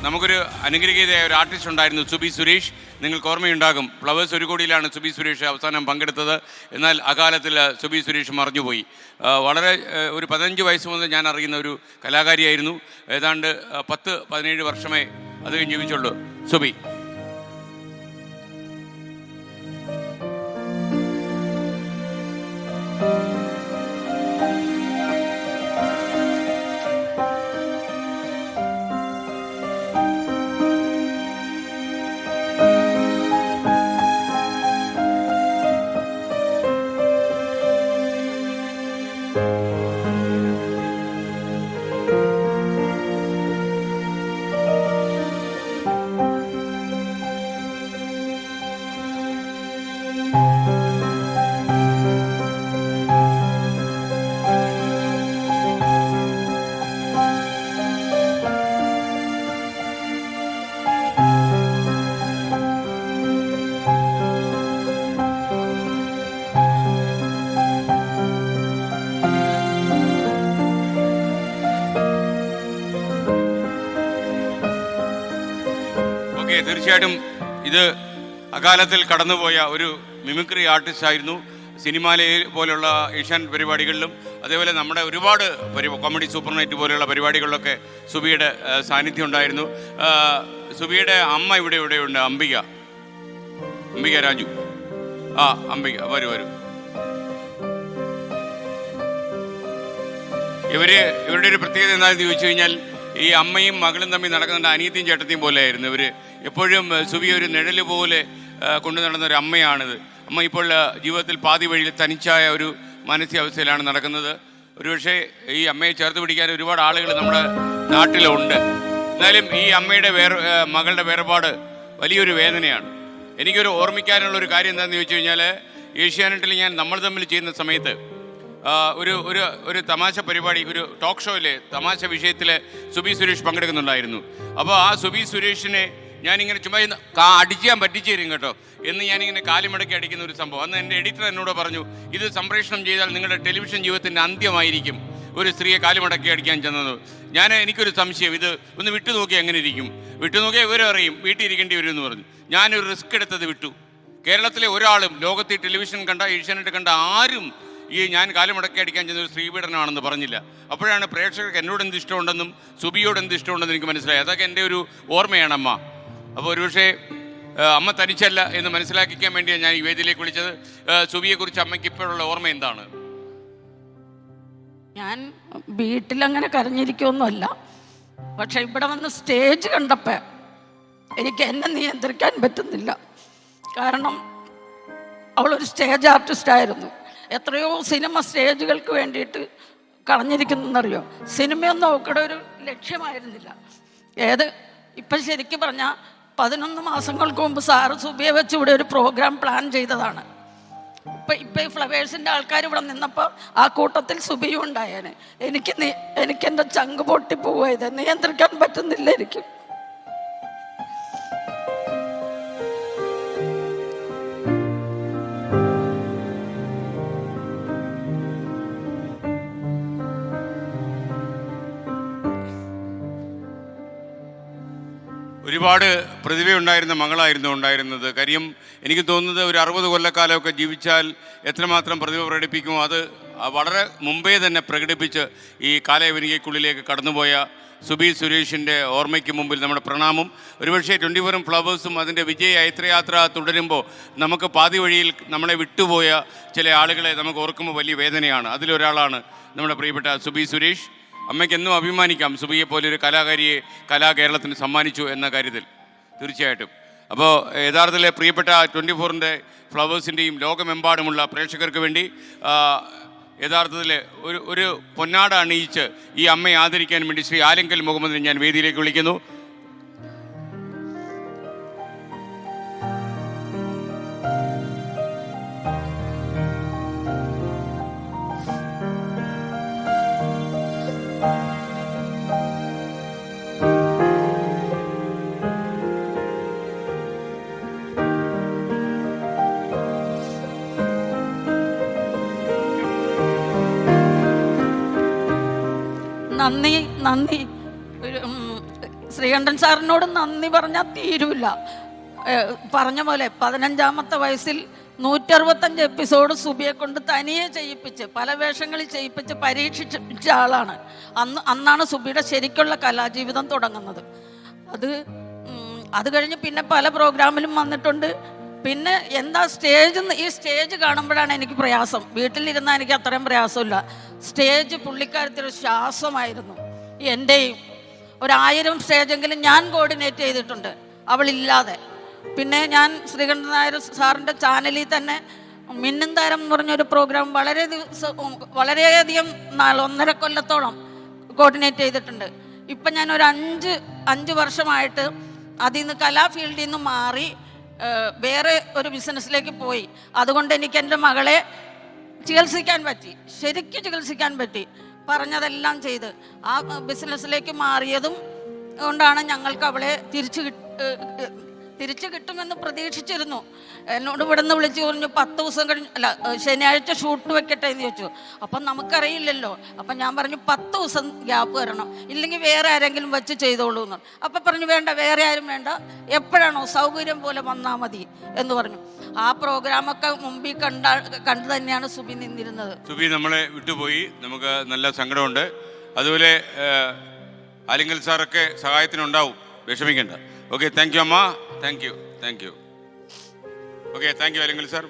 നമുക്കൊരു അനുഗ്രഹീതയായ ഒരു ആർട്ടിസ്റ്റ് ഉണ്ടായിരുന്നു, സുബി സുരേഷ്. നിങ്ങൾക്ക് ഓർമ്മയുണ്ടാകും, ഫ്ലവേഴ്സ് 1 കോടിയിലാണ് സുബി സുരേഷ് അവസാനം പങ്കെടുത്തത്. എന്നാൽ അകാലത്തിൽ സുബി സുരേഷ് മറിഞ്ഞുപോയി. വളരെ ഒരു 15 വയസ്സ് മുതൽ ഞാൻ അറിയുന്ന ഒരു കലാകാരിയായിരുന്നു. ഏതാണ്ട് 10-17 വർഷമേ അത് കഴിഞ്ഞ് ജീവിച്ചുള്ളൂ സുബി. തീർച്ചയായിട്ടും ഇത് അകാലത്തിൽ കടന്നുപോയ ഒരു മിമിക്രി ആർട്ടിസ്റ്റ് ആയിരുന്നു. സിനിമാലയ പോലുള്ള ഏഷ്യാനെറ്റ് പരിപാടികളിലും അതേപോലെ നമ്മുടെ ഒരുപാട് കോമഡി സൂപ്പർ നൈറ്റ് പോലെയുള്ള പരിപാടികളിലൊക്കെ സുബിയുടെ സാന്നിധ്യം ഉണ്ടായിരുന്നു. സുബിയുടെ അമ്മ ഇവിടെയുണ്ട്, അംബിക രാജു. അംബിക വരൂ. ഇവരുടെ ഒരു പ്രത്യേകത എന്താണെന്ന് ചോദിച്ചു കഴിഞ്ഞാൽ, ഈ അമ്മയും മകളും തമ്മിൽ നടക്കുന്ന അനിയത്തിയും ചേട്ടത്തിയും പോലെയായിരുന്നു ഇവർ. എപ്പോഴും സുബി ഒരു നിഴല് പോലെ കൊണ്ടു നടന്ന ഒരു അമ്മയാണിത്. അമ്മ ഇപ്പോൾ ജീവിതത്തിൽ പാതി വഴിയിൽ തനിച്ചായ ഒരു മാനസികാവസ്ഥയിലാണ് നടക്കുന്നത്. ഒരുപക്ഷെ ഈ അമ്മയെ ചേർത്ത് പിടിക്കാൻ ഒരുപാട് ആളുകൾ നമ്മുടെ നാട്ടിലുണ്ട്. എന്നാലും ഈ അമ്മയുടെ മകളുടെ വേർപാട് വലിയൊരു വേദനയാണ്. എനിക്കൊരു ഓർമ്മിക്കാനുള്ളൊരു കാര്യം എന്താണെന്ന് ചോദിച്ചു കഴിഞ്ഞാൽ, ഏഷ്യാനെറ്റിൽ നമ്മൾ തമ്മിൽ ചെയ്യുന്ന സമയത്ത് ഒരു തമാശ പരിപാടി, ഒരു ടോക്ക് ഷോയിലെ തമാശ വിഷയത്തിൽ സുബി സുരേഷ് പങ്കെടുക്കുന്നുണ്ടായിരുന്നു. അപ്പോൾ ആ സുബി സുരേഷിനെ ഞാനിങ്ങനെ ചുമ്മാ അടിച്ചാൻ പറ്റിച്ചു തരും കേട്ടോ എന്ന് ഞാനിങ്ങനെ കാലുമടക്കി അടിക്കുന്ന ഒരു സംഭവം. അന്ന് എൻ്റെ എഡിറ്റർ എന്നോട് പറഞ്ഞു, ഇത് സംപ്രേഷണം ചെയ്താൽ നിങ്ങളുടെ ടെലിവിഷൻ ജീവിതത്തിൻ്റെ അന്ത്യമായിരിക്കും, ഒരു സ്ത്രീയെ കാലുമടക്കി അടിക്കാൻ ചെന്നത്. എനിക്കൊരു സംശയം, ഇത് ഒന്ന് വിട്ടുനോക്കി എങ്ങനെ ഇരിക്കും, വിട്ടുനോക്കിയാൽ വിവരം അറിയും, വീട്ടിൽ ഇരിക്കേണ്ടി വരും എന്ന് പറഞ്ഞു. ഞാനൊരു റിസ്ക് എടുത്തത് വിട്ടു. കേരളത്തിലെ ഒരാളും ലോകത്തിൽ ടെലിവിഷൻ കണ്ട, ഏഷ്യാനെറ്റ് കണ്ട ആരും ഞാൻ കാലുമടക്കി അടിക്കാൻ ചെന്ന ഒരു സ്ത്രീപീഡനമാണെന്ന് പറഞ്ഞില്ല. അപ്പോഴാണ് പ്രേക്ഷകർക്ക് എന്നോട് എന്ത് ഇഷ്ടമുണ്ടെന്നും സുബിയോട് എന്ത് ഇഷ്ടമുണ്ടെന്ന് എനിക്ക് മനസ്സിലായി. അതൊക്കെ എൻ്റെ ഒരു ഓർമ്മയാണ് അമ്മ. അപ്പോൾ ഒരുപക്ഷെ അമ്മ തനിച്ചല്ല എന്ന് മനസ്സിലാക്കിക്കാൻ വേണ്ടിയാണ് ഞാൻ ഈ വേദിയിലേക്ക് വിളിച്ചത്. സുബിയെക്കുറിച്ച് അമ്മയ്ക്ക് ഇപ്പോഴുള്ള ഓർമ്മ എന്താണ്? ഞാൻ വീട്ടിലങ്ങനെ കരഞ്ഞിരിക്കുമൊന്നുമല്ല, പക്ഷെ ഇവിടെ വന്ന് സ്റ്റേജ് കണ്ടപ്പോൾ എനിക്ക് എന്നെ നിയന്ത്രിക്കാൻ പറ്റുന്നില്ല. കാരണം അവളൊരു സ്റ്റേജ് ആർട്ടിസ്റ്റായിരുന്നു. എത്രയോ സിനിമ സ്റ്റേജുകൾക്ക് വേണ്ടിയിട്ട് കളഞ്ഞിരിക്കുന്നറിയോ. സിനിമയൊന്നും അവക്കടെ ഒരു ലക്ഷ്യമായിരുന്നില്ല. ഇപ്പം ശരിക്കും പറഞ്ഞാൽ 11 മാസങ്ങൾക്ക് മുമ്പ് സാറ് സുബിയെ വെച്ച് ഇവിടെ ഒരു പ്രോഗ്രാം പ്ലാൻ ചെയ്തതാണ്. ഇപ്പം ഈ ഫ്ലവേഴ്സിൻ്റെ ആൾക്കാർ ഇവിടെ നിന്നപ്പോൾ ആ കൂട്ടത്തിൽ സുബിയും ഉണ്ടായേനെ. എനിക്കെൻ്റെ ചങ്ക് പൊട്ടിപ്പോയത് നിയന്ത്രിക്കാൻ പറ്റുന്നില്ല എനിക്ക്. ഒരുപാട് പ്രതിഭയുണ്ടായിരുന്ന മകളായിരുന്നു ഉണ്ടായിരുന്നത്. കാര്യം എനിക്ക് തോന്നുന്നത് ഒരു 60 കൊല്ലക്കാലമൊക്കെ ജീവിച്ചാൽ എത്രമാത്രം പ്രതിഭ പ്രകടിപ്പിക്കുമോ അത് വളരെ മുമ്പേ തന്നെ പ്രകടിപ്പിച്ച് ഈ കാലയവനികയ്ക്കുള്ളിലേക്ക് കടന്നുപോയ സുബി സുരേഷിൻ്റെ ഓർമ്മയ്ക്ക് മുമ്പിൽ നമ്മുടെ പ്രണാമം. ഒരുപക്ഷെ 24 ഫ്ലവേഴ്സും അതിൻ്റെ വിജയ ഐത്രയാത്ര തുടരുമ്പോൾ നമുക്ക് പാതി വഴിയിൽ നമ്മളെ വിട്ടുപോയ ചില ആളുകളെ നമുക്ക് ഓർക്കുമ്പോൾ വലിയ വേദനയാണ്. അതിലൊരാളാണ് നമ്മുടെ പ്രിയപ്പെട്ട സുബി സുരേഷ്. അമ്മയ്ക്ക് എന്നും അഭിമാനിക്കാം, സുബിയെ പോലെ ഒരു കലാകാരിയെ കേരളത്തിന് സമ്മാനിച്ചു എന്ന കാര്യത്തിൽ തീർച്ചയായിട്ടും. അപ്പോൾ യഥാർത്ഥത്തിലെ പ്രിയപ്പെട്ട 24ൻ്റെ ഫ്ലവേഴ്സിൻ്റെയും ലോകമെമ്പാടുമുള്ള പ്രേക്ഷകർക്ക് വേണ്ടി യഥാർത്ഥത്തിൽ ഒരു പൊന്നാട അണിയിച്ച് ഈ അമ്മയെ ആദരിക്കാൻ വേണ്ടി ശ്രീ ആലിങ്കൽ മുഹമ്മദിനെ ഞാൻ വേദിയിലേക്ക് വിളിക്കുന്നു. നന്ദി ശ്രീകണ്ഠൻ സാറിനോട് നന്ദി പറഞ്ഞാൽ തീരൂല. പറഞ്ഞ പോലെ 15-ാമത്തെ വയസ്സിൽ 165 എപ്പിസോഡ് സുബിയെ കൊണ്ട് തനിയെ ചെയ്യിപ്പിച്ച് പല വേഷങ്ങളിൽ ചെയ്യിപ്പിച്ച് പരീക്ഷിച്ച ആളാണ്. അന്നാണ് സുബിയുടെ ശരിക്കുള്ള കലാജീവിതം തുടങ്ങുന്നത്. അത് കഴിഞ്ഞ് പിന്നെ പല പ്രോഗ്രാമിലും വന്നിട്ടുണ്ട്. പിന്നെ എന്താ ഈ സ്റ്റേജ് കാണുമ്പോഴാണ് എനിക്ക് പ്രയാസം. വീട്ടിലിരുന്നാൽ എനിക്ക് അത്രയും പ്രയാസമില്ല. സ്റ്റേജ് പുള്ളിക്കാരത്തിൻ്റെ ശ്വാസമായിരുന്നു. എൻ്റെയും 1000 സ്റ്റേജെങ്കിലും ഞാൻ കോർഡിനേറ്റ് ചെയ്തിട്ടുണ്ട് അവളില്ലാതെ. പിന്നെ ഞാൻ ശ്രീകണ്ഠൻ നായർ സാറിൻ്റെ ചാനലിൽ തന്നെ മിന്നും താരം എന്ന് പറഞ്ഞൊരു പ്രോഗ്രാം വളരെയധികം 1.5 കൊല്ലത്തോളം കോർഡിനേറ്റ് ചെയ്തിട്ടുണ്ട്. ഇപ്പം ഞാൻ ഒരു 5 വർഷമായിട്ട് അതിൽ നിന്ന് കലാ ഫീൽഡിൽ നിന്ന് മാറി വേറെ ഒരു ബിസിനസ്സിലേക്ക് പോയി. അതുകൊണ്ട് എനിക്ക് എൻ്റെ മകളെ ചികിത്സിക്കാൻ പറ്റി, ശരിക്കും ചികിത്സിക്കാൻ പറ്റി. പറഞ്ഞതെല്ലാം ചെയ്ത് ആ ബിസിനസ്സിലേക്ക് മാറിയതും കൊണ്ടാണ് ഞങ്ങൾക്ക് അവളെ തിരിച്ചു കിട്ടുമെന്ന് പ്രതീക്ഷിച്ചിരുന്നു. എന്നോട് ഇവിടെ നിന്ന് വിളിച്ച് പറഞ്ഞു 10 ദിവസം കഴിഞ്ഞ് ശനിയാഴ്ച ഷൂട്ട് വെക്കട്ടെ എന്ന് ചോദിച്ചു. അപ്പം നമുക്കറിയില്ലല്ലോ. അപ്പം ഞാൻ പറഞ്ഞു 10 ദിവസം ഗ്യാപ്പ് തരണം, ഇല്ലെങ്കിൽ വേറെ ആരെങ്കിലും വെച്ച് ചെയ്തോളൂ എന്ന്. അപ്പം പറഞ്ഞു വേണ്ട, വേറെ ആരും വേണ്ട, എപ്പോഴാണോ സൗകര്യം പോലെ വന്നാൽ മതി എന്ന് പറഞ്ഞു. ആ പ്രോഗ്രാമൊക്കെ മുമ്പിൽ കണ്ടു തന്നെയാണ് സുബി നിന്നിരുന്നത്. സുബി നമ്മളെ വിട്ടുപോയി, നമുക്ക് നല്ല സങ്കടമുണ്ട്. അതുപോലെ ആലിങ്കൽ സാറൊക്കെ സഹായത്തിനുണ്ടാവും, വിഷമിക്കേണ്ട. ഓക്കെ, താങ്ക് യു അമ്മ. Thank you. Okay, thank you Alinkal sir.